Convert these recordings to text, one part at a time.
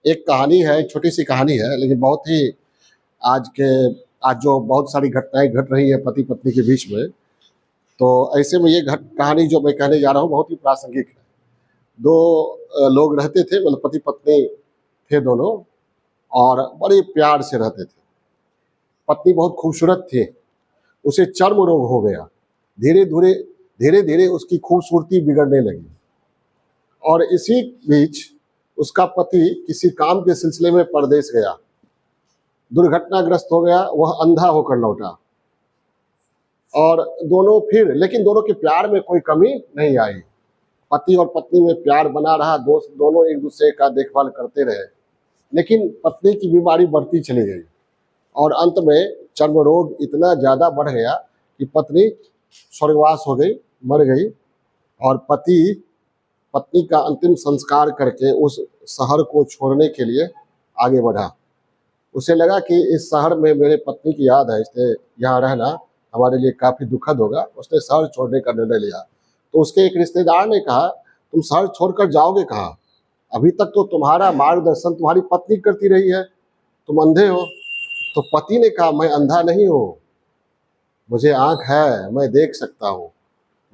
एक कहानी है, छोटी सी कहानी है, लेकिन बहुत ही आज के आज जो बहुत सारी घटनाएं घट रही है पति पत्नी के बीच में, तो ऐसे में ये कहानी जो मैं कहने जा रहा हूँ बहुत ही प्रासंगिक है। दो लोग रहते थे, मतलब पति पत्नी थे दोनों, और बड़े प्यार से रहते थे। पत्नी बहुत खूबसूरत थी, उसे चर्म रोग हो गया। धीरे धीरे उसकी खूबसूरती बिगड़ने लगी, और इसी बीच उसका पति किसी काम के सिलसिले में परदेश गया, दुर्घटनाग्रस्त हो गया, वह अंधा होकर लौटा। और लेकिन दोनों के प्यार में कोई कमी नहीं आई। पति और पत्नी में प्यार बना रहा, दोस्त दोनों एक दूसरे का देखभाल करते रहे। लेकिन पत्नी की बीमारी बढ़ती चली गई, और अंत में चर्म रोग इतना ज़्यादा बढ़ गया कि पत्नी स्वर्गवास हो गई, मर गई। और पत्नी का अंतिम संस्कार करके उस शहर को छोड़ने के लिए आगे बढ़ा। उसे लगा कि इस शहर में मेरे पत्नी की याद है, इसलिए यहाँ रहना हमारे लिए काफ़ी दुखद होगा। उसने शहर छोड़ने का निर्णय लिया। तो उसके एक रिश्तेदार ने कहा, तुम शहर छोड़कर जाओगे कहाँ? अभी तक तो तुम्हारा मार्गदर्शन तुम्हारी पत्नी करती रही है, तुम अंधे हो। तो पति ने कहा, मैं अंधा नहीं हूँ, मुझे आँख है, मैं देख सकता हूँ,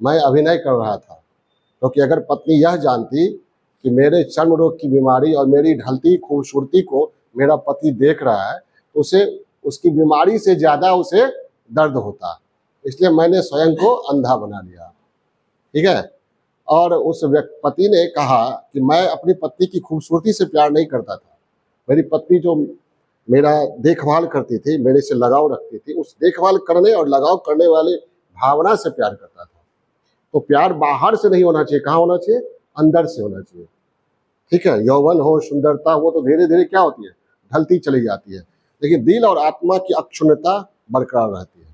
मैं अभिनय कर रहा था। क्योंकि अगर पत्नी यह जानती कि मेरे चर्म रोग की बीमारी और मेरी ढलती खूबसूरती को मेरा पति देख रहा है, तो उसे उसकी बीमारी से ज़्यादा उसे दर्द होता। इसलिए मैंने स्वयं को अंधा बना लिया। ठीक है। और उस पति ने कहा कि मैं अपनी पत्नी की खूबसूरती से प्यार नहीं करता था। मेरी पत्नी जो मेरा देखभाल करती थी, मेरे से लगाव रखती थी, उस देखभाल करने और लगाव करने वाले भावना से प्यार करता था। तो प्यार बाहर से नहीं होना चाहिए, कहाँ होना चाहिए? अंदर से होना चाहिए। ठीक है। यौवन हो, सुंदरता, वो तो धीरे धीरे क्या होती है? ढलती चली जाती है, लेकिन दिल और आत्मा की अक्षुण्णता बरकरार रहती है।